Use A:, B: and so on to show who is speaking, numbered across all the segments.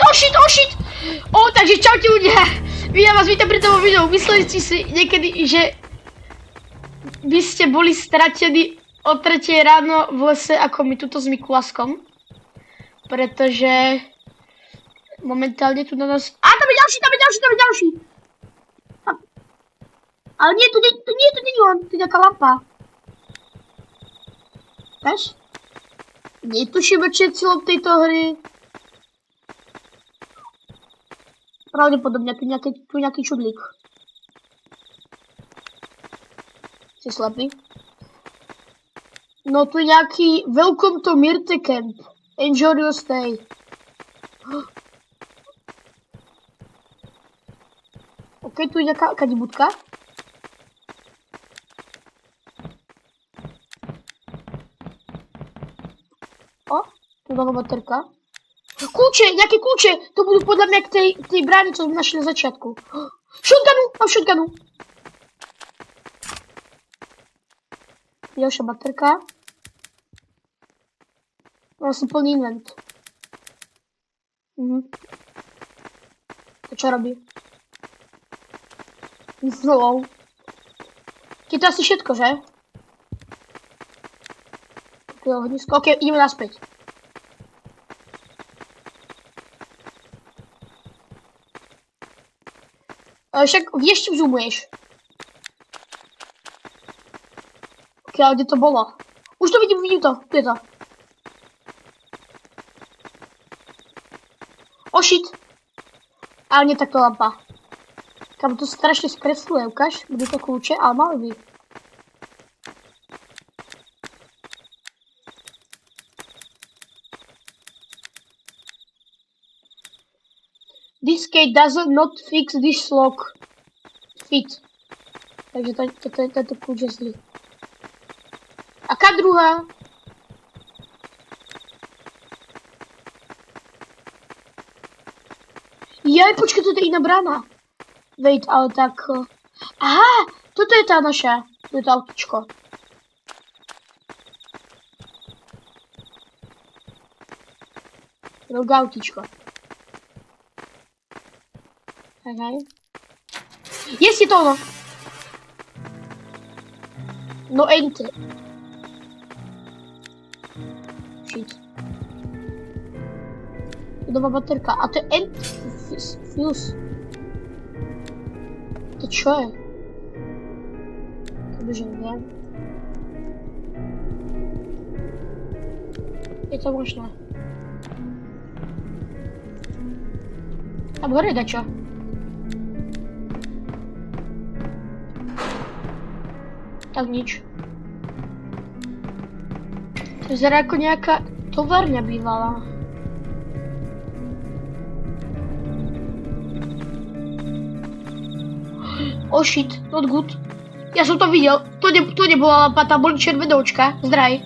A: Oh shit! Takže čaute ľudia. Ja vás vítam pri tomto videu. Mysleli ste si niekedy, že by ste boli stratení o 3 ráno v lese ako my tuto s Mikulaskom? Pretože momentálne tu na nás... Tam je ďalší! Ale nie, tu nie je on, tu je nejaká lampa. Víš? Netušíme, čo je cieľom tejto hry. Pravdepodobne, tu nejaký čudlík. Si slepý? No tu nejaký Welcome to Myrte Camp. Enjoy your stay. OK, tu je nejaká kadibudka. Tu nová baterka. Kľúče, nejaké kľúče! To budú podľa mňa k tej brány, čo sme našli na začiatku. Mám shotgunu! Ďalšia baterka. Mám si plný invent. To čo robí? Zlou. Je to asi všetko, že? Ohnisko. OK, ideme naspäť. Však vieš, čím zoomuješ? OK, ale kde to bolo? Už to vidím to. Tu je to. Oh shit. Ale nie takto lampa. Kam to strašne skresluje, ukáž? Bude to kľúče, ale mali by. This key does not fix this lock. Fit. Takže tento kľúč je zlý. Aká druhá? Jaj, počkaj, toto je iná brána. Wait, ale tak... Aha, toto je tá naša. To je to autičko. Veľké autičko. Okay. Jest, je to ono. No enter. Shit. Nová baterka. A to je end... Fuse. To čo je? Kebyže neviem. Je to možné. Tam hore dačo. Tak nič. To vyzerá ako nejaká továrňa bývalá. Oh shit, not good. Ja som to videl. To nebola lampa, tam boli červené očka. Zdraj.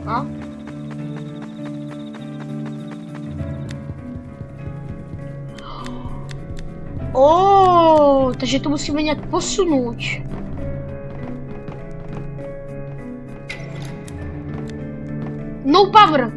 A: No. Takže to musíme nejak posunúť. No power.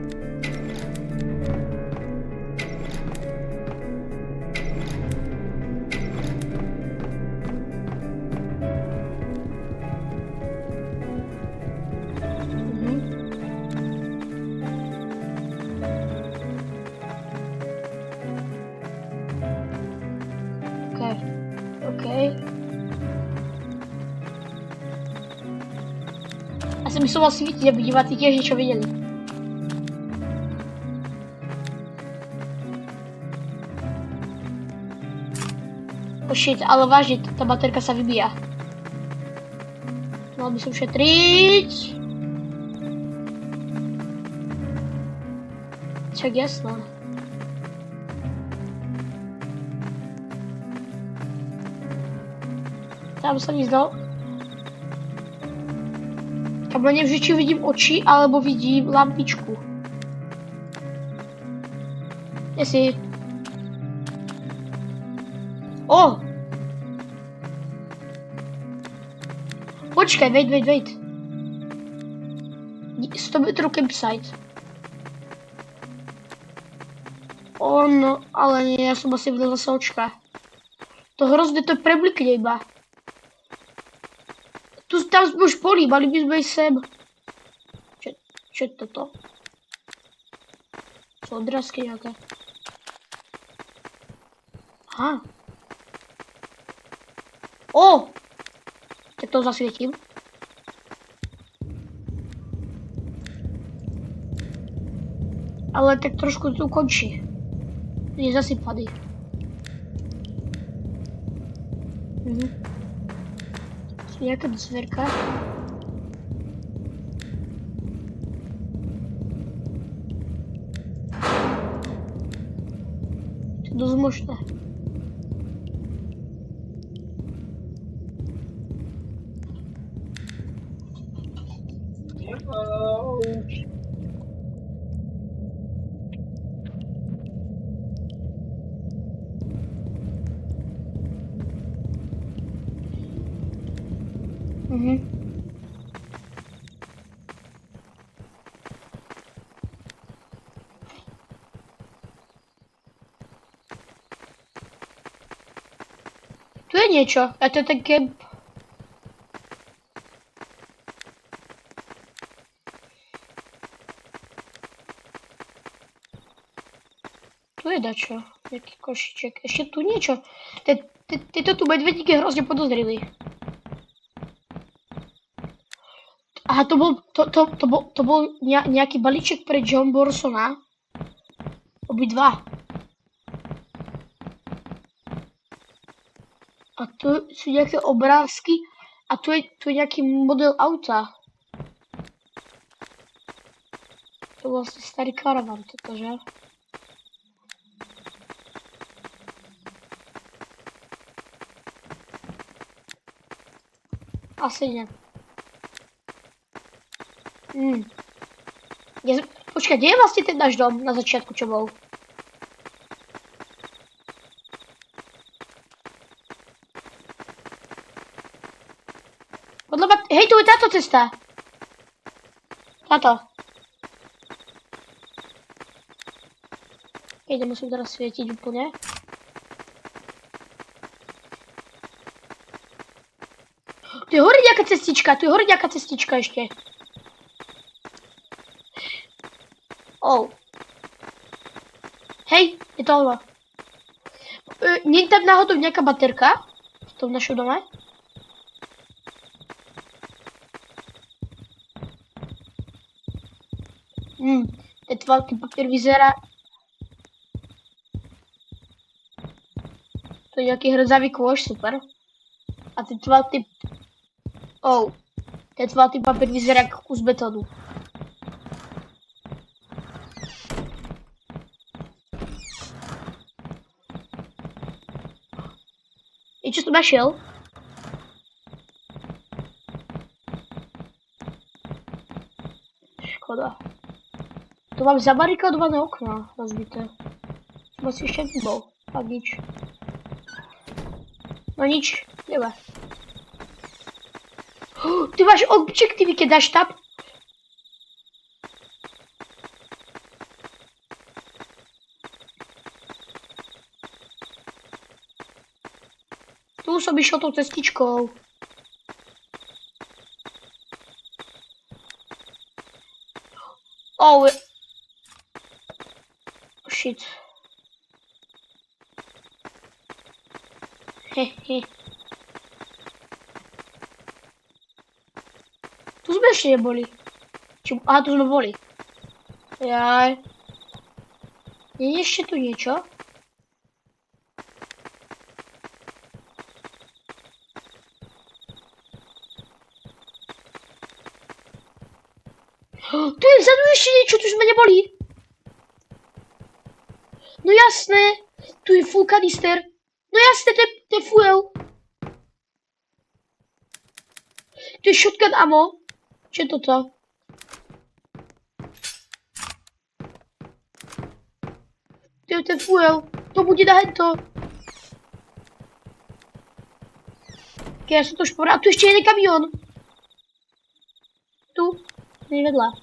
A: Ja som myslel asi vidieť, aby diváci tiež niečo videli. Oh shit, ale vážne, tá baterka sa vybíja. Mal by som šetriť. Čak jasno. Tam sa mi zdal. Alebo nevždy, či vidím oči, alebo vidím lampičku. Jestli... O! Počkaj, wait. 100 metrů campsite. No, ale nie, ja som asi videl zase očka. To hrozne to preblikne iba. Tam sme už boli, mali by sme ísť sem. Čo je toto? Sú odrazky nejaké. Aha. Tak to zasvietím. Ale tak trošku tu končí. Je zasypaný. Nejaká zverka. To je dosť možné. Tu je niečo, a to je ten camp. Tu je dačo, nejaký košiček. Ešte tu niečo. Tieto tu medvedíky hrozne podozrili. Aha, to bol nejaký balíček pre John Borsona. Obidva. A tu sú nejaké obrázky. A tu je nejaký model auta. To vlastne starý karavan, toto, že? Asi nie. Počkaj, kde je vlastne ten náš dom na začiatku, čo bol? Hej, tu je táto cesta. Táto. Hej, nemusím teraz svietiť úplne. Tu je hore nejaká cestička, ešte. Hej, je to ono. Nie je tam náhodou nejaká baterka? V tom našom dome? Ten veľký papier vyzerá... To je nejaký hrdzavý kôž, super. A ten veľký... Ten veľký papier vyzerá ako kus betónu. Čo som našiel? Škoda. Tu mám zabarikádované okná rozbité. Som asi ešte nebol. Tak nič. No nič, neba. Ty máš objektívy, keď dáš tab? Tu som išiel tou cestičkou. Shit. Hehe. Tu sme ešte neboli. Aha, tu sme boli. Jaj. Je ešte tu niečo? Tu je vzadu ešte niečo, tu sme neboli. No jasné, tu je full kanister. No jasné, to je fuel. To je shotgun ammo. Čo je toto? To je ten fuel. To bude na hento. Ja som to už povedal. A tu ešte jeden kamión. Tu, nejvedľa.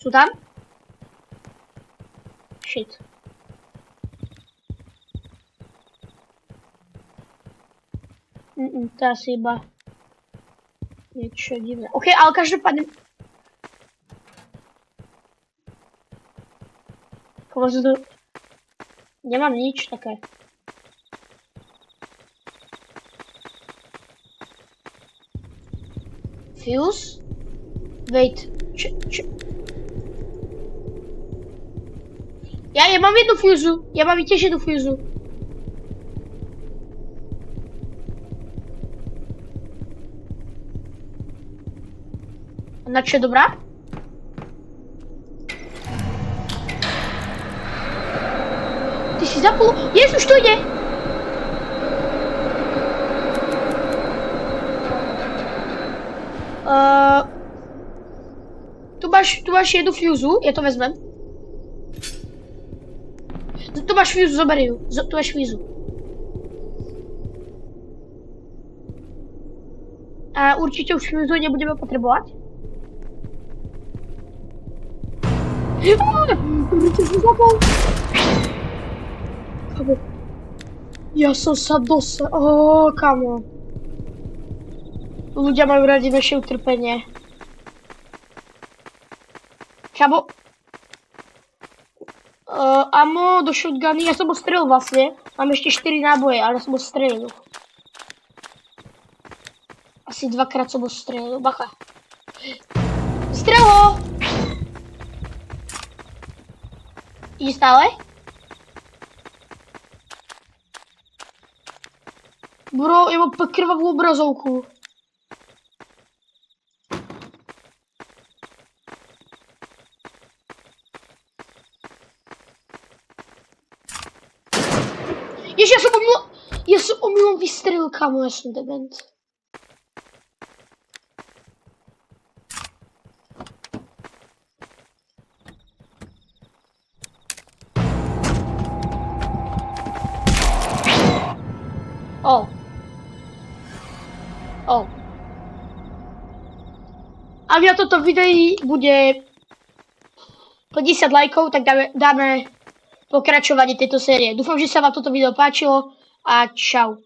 A: Sú tam? Shit. To je asi iba niečo divné. OK, ale každopádne... Nemám nič také. Fuse? Wait. Ja mám jednu fúzu. Ja mám tiež jednu fúzu. Na čo je dobrá? Ty si zapol... Už to ide! Tu máš jednu fúzu, ja to vezmem. Tu máš fúzu, zober ju. Tu máš fúzu. A určite už fúzu nebudeme potrebovať. Ja som sa kamo. Ľudia majú radi naše utrpenie. Kamo. Amo do shotguny, ja som ho strelil vlastne. Mám ešte 4 náboje, ale som ho strelil. Asi 2-krát som ho strelil, bacha. Strel ho! Ide stále? Bro, ja mám krvavú obrazovku. Ježiš, ja som omylom vystrelil, kamo, ja som dement. Ak na toto videi bude 50 lajkov, tak dáme pokračovanie tejto série. Dúfam, že sa vám toto video páčilo a čau.